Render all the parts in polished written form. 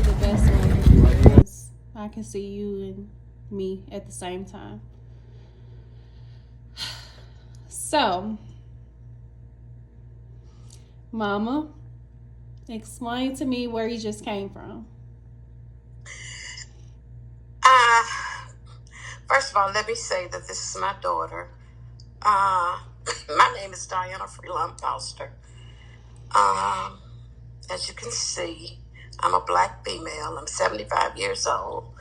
the best one because I can see you and me at the same time. So, Mama, explain to me where you just came from. Uh, First of all, let me say that this is my daughter. Uh, my name is Dianna Freelon Foster. Um, as you can see, I'm a black female. I'm 75 years old.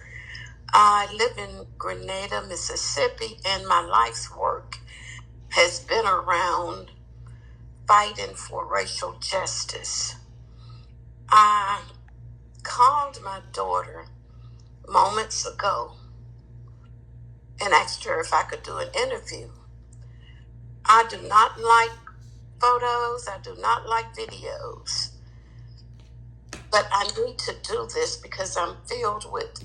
I live in Grenada, Mississippi, and my life's work has been around fighting for racial justice. I called my daughter moments ago and asked her if I could do an interview. I do not like photos, I do not like videos, but I need to do this because I'm filled with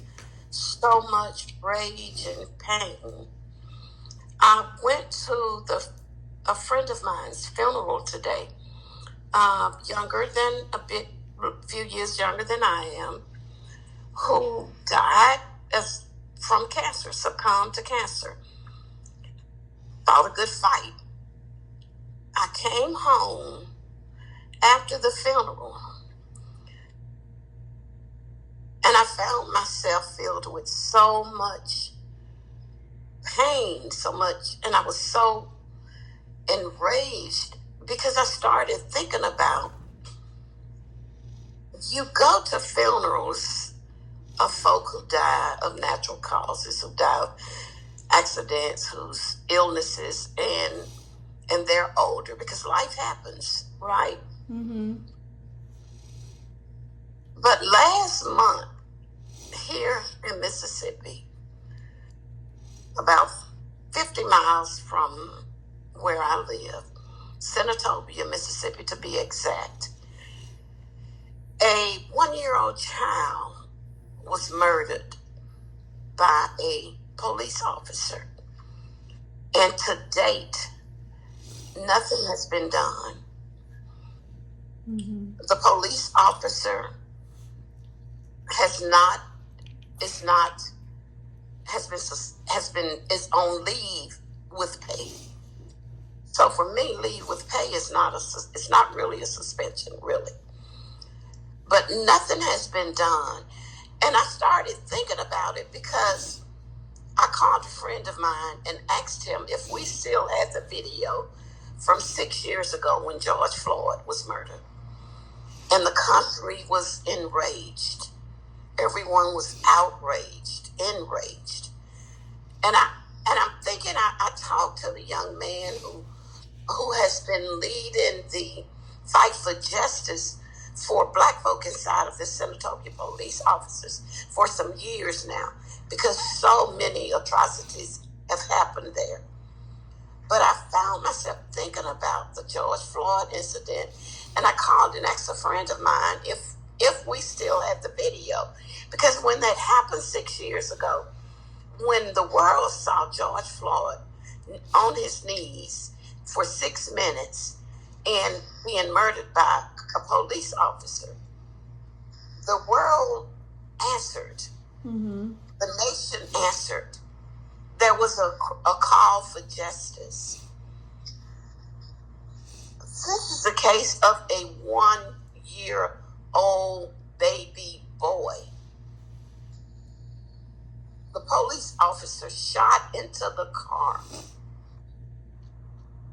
so much rage and pain. I went to a friend of mine's funeral today, younger than a few years younger than I am, who died from cancer, succumbed to cancer. Fought a good fight. I came home after the funeral and I found myself filled with so much pain, so much, and I was so enraged because I started thinking about you go to funerals of folk who die of natural causes, who die of accidents, whose illnesses, and they're older because life happens, right? Mm-hmm. But last month, here in Mississippi, about 50 miles from where I live, Senatobia, Mississippi to be exact, a 1-year-old child was murdered by a police officer. And to date, nothing has been done. Mm-hmm. The police officer is on leave with pay. So for me, leave with pay is it's not really a suspension, really. But nothing has been done. And I started thinking about it because I called a friend of mine and asked him if we still had the video from 6 years ago when George Floyd was murdered. And the country was enraged. Everyone was outraged, enraged. And I'm thinking I talked to the young man who has been leading the fight for justice for black folk inside of the Senatobia police officers for some years now, because so many atrocities have happened there. But I found myself thinking about the George Floyd incident, and I called and asked a friend of mine if we still had the video. Because when that happened 6 years ago, when the world saw George Floyd on his knees for 6 minutes and being murdered by a police officer, the world answered. Mm-hmm. The nation answered. There was a call for justice. This is the case of a 1-year-old baby boy. The police officer shot into the car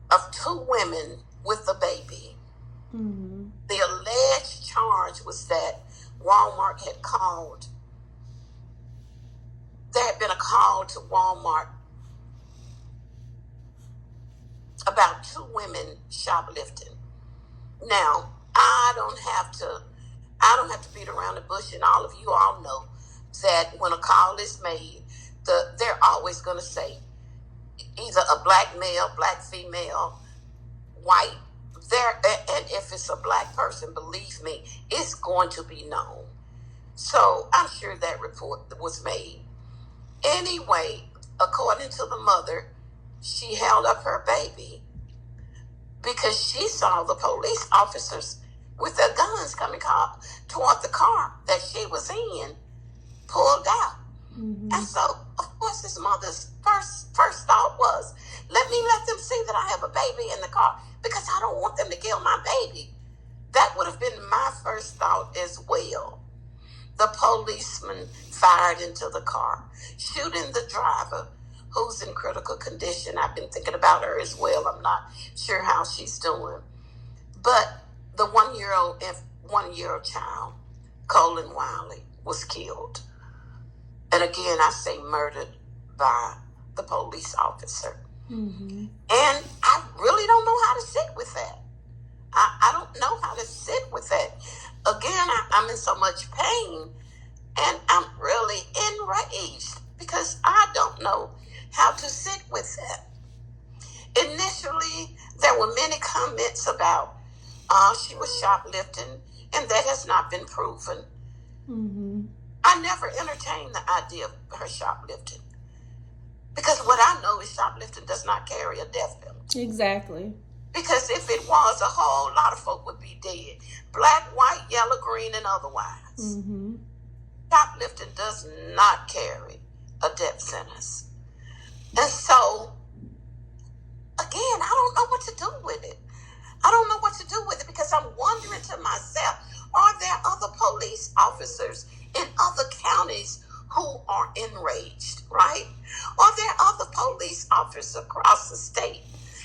of 2 women with a baby. Mm-hmm. The alleged charge was that Walmart had called. There had been a call to Walmart about 2 women shoplifting. Now, I don't have to beat around the bush, and all of you all know that when a call is made, they're always going to say either a black male, black female, white. And if it's a black person, believe me, it's going to be known. So I'm sure that report was made. Anyway, according to the mother, she held up her baby because she saw the police officers with their guns coming toward the car that she was in. And so, of course, his mother's first thought was, let them see that I have a baby in the car because I don't want them to kill my baby. That would have been my first thought as well. The policeman fired into the car, shooting the driver, who's in critical condition. I've been thinking about her as well. I'm not sure how she's doing. But the 1-year-old child, Kohen Wiley, was killed. And again, I say murdered by the police officer. Mm-hmm. And I really don't know how to sit with that. I don't know how to sit with that. Again, I'm in so much pain, and I'm really enraged because I don't know how to sit with that. Initially, there were many comments about she was shoplifting, and that has not been proven. Mm-hmm. I never entertained the idea of her shoplifting because what I know is shoplifting does not carry a death penalty. Exactly. Because if it was, a whole lot of folk would be dead. Black, white, yellow, green, and otherwise. Mm-hmm. Shoplifting does not carry a death sentence. And so, again, I don't know what to do with it. I don't know what to do with it because I'm wondering to myself, are there other police officers in other counties who are enraged, right? Are there other police officers across the state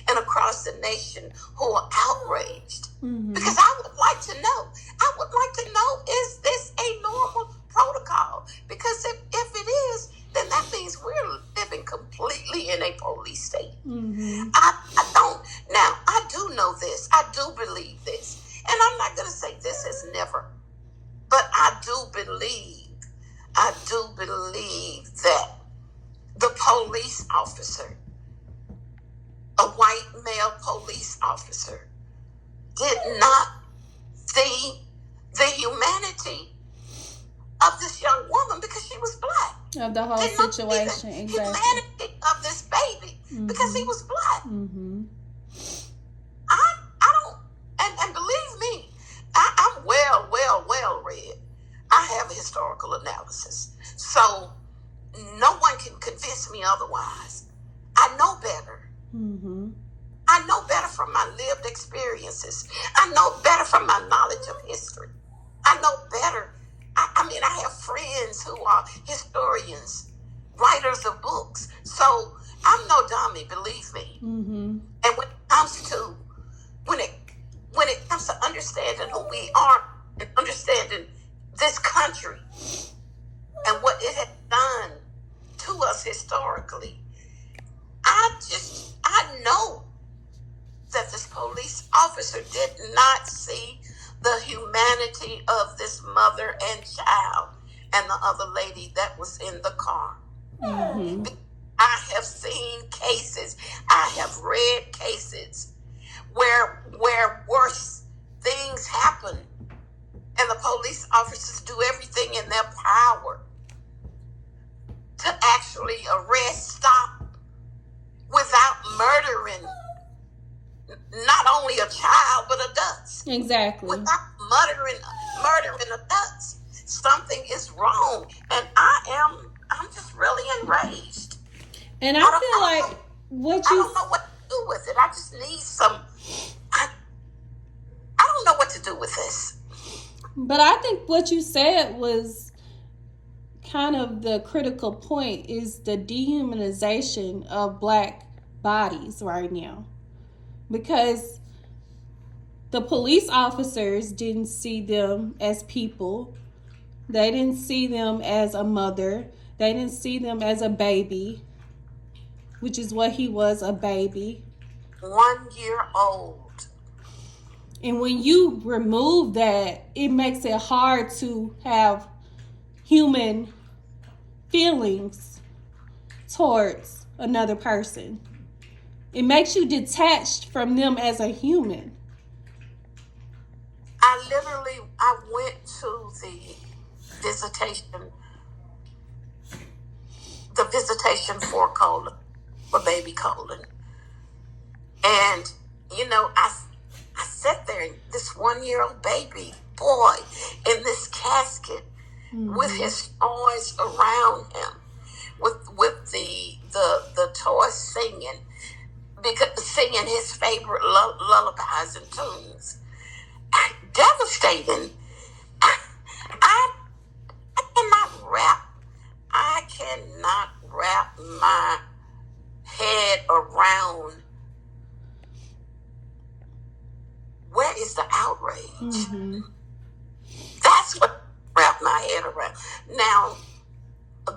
and across the nation who are outraged? Mm-hmm. Because I would like to know. I would like to know, is this a normal protocol? Because if it is, then that means we're living completely in a police state. Mm-hmm. I don't. Now, I do know this. I do believe this. And I'm not going to say this has never, but I do believe that the police officer, a white male police officer, did not see the humanity of this young woman because she was black. Of the whole did not situation, see the exactly. humanity of this baby because he was black. Mm-hmm. I don't, and believe me, I'm well read. I have a historical analysis. So no one can convince me otherwise. I know better. Mm-hmm. I know better from my lived experiences. I know better from my knowledge of history. I know better. I mean, I have friends who are historians, writers of books. So I'm no dummy, believe me. Mm-hmm. And when it comes to understanding who we are and understanding this country and what it has done to us historically, I know that this police officer did not see the humanity of this mother and child and the other lady that was in the car. Mm-hmm. I have seen cases, I have read cases where worse things happen and the police officers do everything in their power to actually arrest, stop, without murdering not only a child but adults. Exactly. Without murdering adults. Something is wrong, and I'm just really enraged. And I feel like I don't know what to do with it. I just need some. I don't know what to do with this. But I think what you said was kind of the critical point, is the dehumanization of black bodies right now. Because the police officers didn't see them as people. They didn't see them as a mother. They didn't see them as a baby, which is what he was, a baby. 1 year old. And when you remove that, it makes it hard to have human feelings towards another person. It makes you detached from them as a human. I went to the visitation for baby Colin. And, I sat there, and this 1 year old baby boy in this casket with his toys around him. with the toy singing, because singing his favorite lullabies and tunes. Devastating. I I cannot wrap my head around where is the outrage. Mm-hmm. That's what wrap my head around. Now,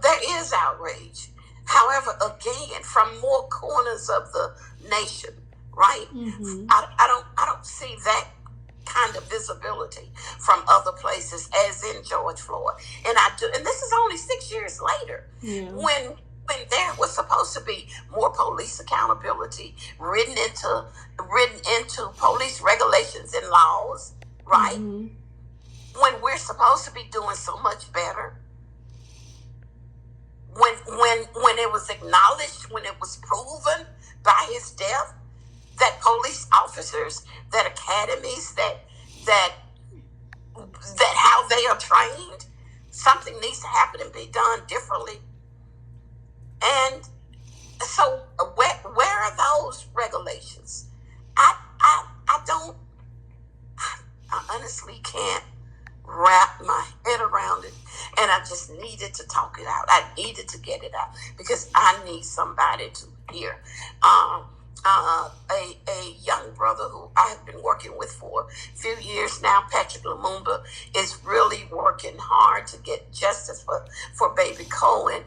there is outrage. However, again, from more corners of the nation, right? Mm-hmm. I don't see that kind of visibility from other places as in George Floyd. And I do, and this is only 6 years later, when there was supposed to be more police accountability written into police regulations and laws, right? Mm-hmm. When we're supposed to be doing so much better. When it was acknowledged, when it was proven by his death, that police officers, that academies, that how they are trained, something needs to happen and be done differently. And so, where are those regulations? I honestly can't wrap my head around it, and I just needed to talk it out. I needed to get it out because I need somebody to hear. A young brother who I have been working with for a few years now, Patrick Lumumba, is really working hard to get justice for baby Cohen.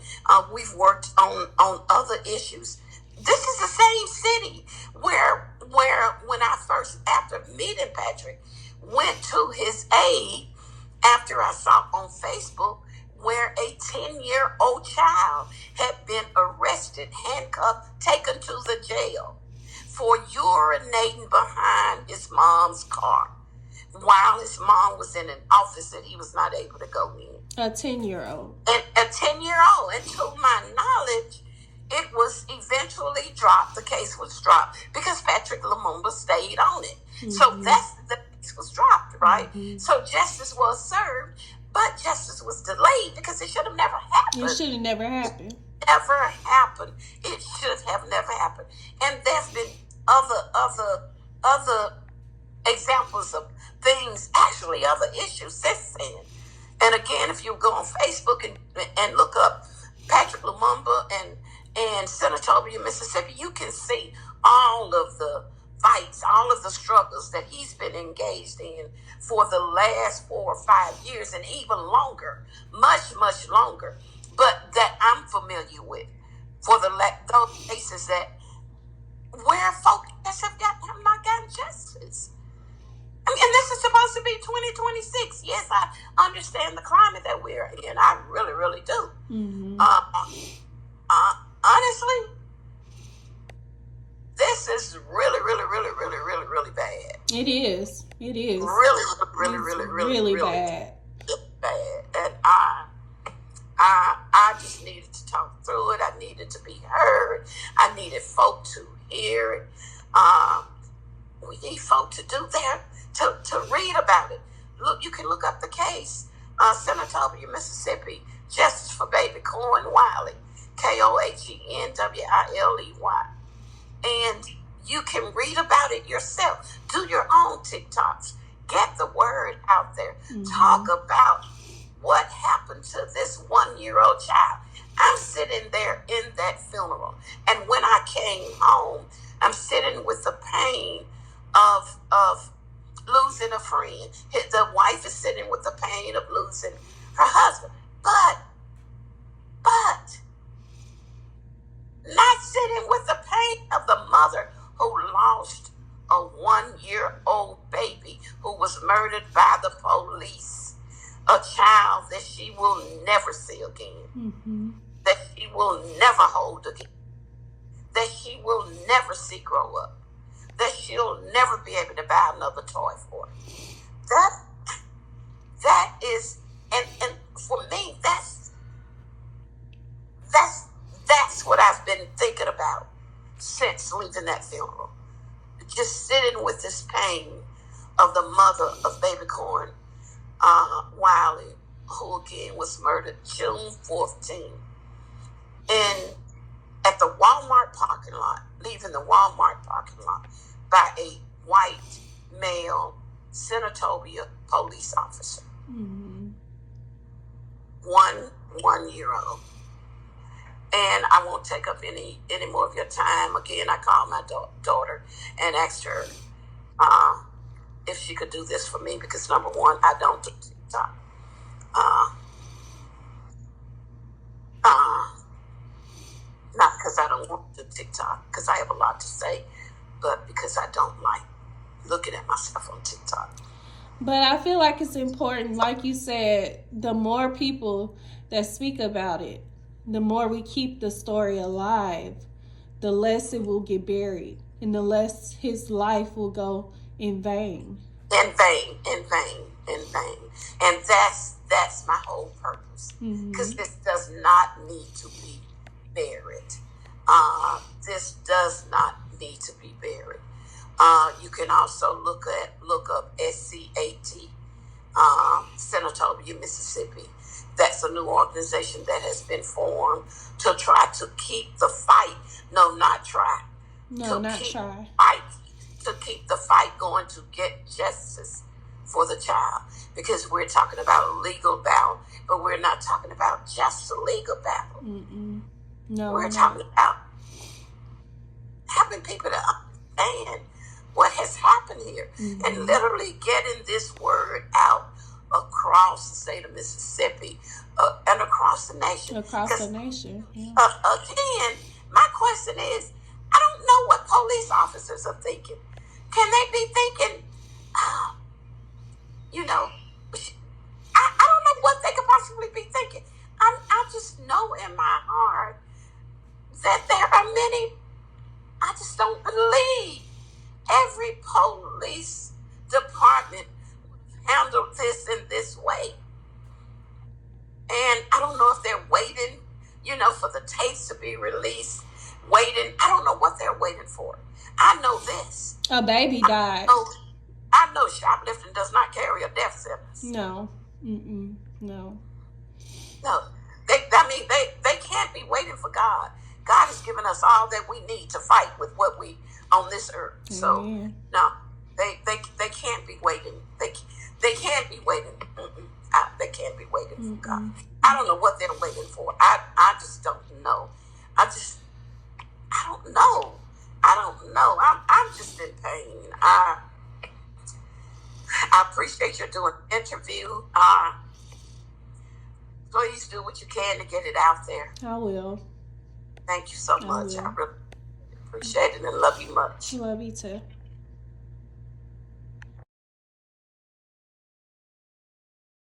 We've worked on other issues. This is the same city where when I first, after meeting Patrick, went to his aid after I saw on Facebook where a 10-year-old child had been arrested, handcuffed, taken to the jail for urinating behind his mom's car while his mom was in an office that he was not able to go in. A 10-year-old. And a 10-year-old. And to my knowledge, it was eventually dropped. The case was dropped because Patrick Lumumba stayed on it. Mm-hmm. So the case was dropped, right? Mm-hmm. So justice was served, but justice was delayed because it should have never happened. It should have never happened. Never happened. It should have never happened. And there's been other examples of things, actually other issues since then. And again, if you go on Facebook and look up Patrick Lumumba and Senatobia, Mississippi, you can see all of the fights, all of the struggles that he's been engaged in for the last 4 or 5 years, and even longer, much longer, but that I'm familiar with, for those cases that where folks have not gotten justice. I mean, and this is supposed to be 2026. Yes, I understand the climate that we're in. I really, really do. Mm-hmm. Honestly, this is really, really, really, really, really, really bad. It is. It is. Really bad. Bad. And I just needed to talk through it. I needed to be heard. I needed folk to hear it. We need folk to do that, to read about it. Look, you can look up the case. Senatobia, Mississippi, Justice for Baby Kohen Wiley, KohenWiley. And you can read about it yourself. Do your own TikToks. Get the word out there. Mm-hmm. Talk about what happened to this 1-year-old child. I'm sitting there in that funeral. And when I came home, I'm sitting with the pain of losing a friend. The wife is sitting with the pain of losing her husband. But not sitting with the pain of the mother who lost a 1-year-old baby who was murdered by the police, a child that she will never see again, mm-hmm. that she will never hold again, that she will never see grow up, that she'll never be able to buy another toy for. That is, and for me, that's what I've been thinking about since leaving that funeral. Just sitting with this pain of the mother of baby Kohen Wiley, who again was murdered June 14th. in at the Walmart parking lot, leaving the Walmart parking lot by a white male Senatobia police officer. Mm-hmm. 1-year-old. And I won't take up any more of your time. Again, I called my daughter and asked her if she could do this for me, because number one, I don't do TikTok. Not because I don't want to do TikTok, because I have a lot to say, but because I don't like looking at myself on TikTok. But I feel like it's important, like you said, the more people that speak about it, the more we keep the story alive, the less it will get buried, and the less his life will go in vain. In vain. And that's my whole purpose. Because this does not need to be buried. This does not need to be buried. You can also look up SCAT, Senatobia, Mississippi. That's a new organization that has been formed to try to keep the fight. No, not try. No, not try. To keep the fight going to get justice for the child. Because we're talking about a legal battle, but we're not talking about just a legal battle. No, we're talking about helping people to understand what has happened here, and literally getting this word out across the state of Mississippi and across the nation. Across the nation. Yeah. Again, my question is, I don't know what police officers are thinking. Can they be thinking, I don't know what they could possibly be thinking. I just know in my heart that there are many, I just don't believe every police department handled this in this way. And I don't know if they're waiting, for the tapes to be released. Waiting. I don't know what they're waiting for. I know this. A baby died. I know shoplifting does not carry a death sentence. No. No. No. They can't be waiting for God. God has given us all that we need to fight with what we on this earth. So no, they can't be waiting. They can't be waiting. They can't be waiting for God. I don't know what they're waiting for. I just don't know. I don't know. I'm just in pain. I appreciate you doing an interview. Please do what you can to get it out there. I will. Thank you so much. I really appreciate it and love you much. Love you too.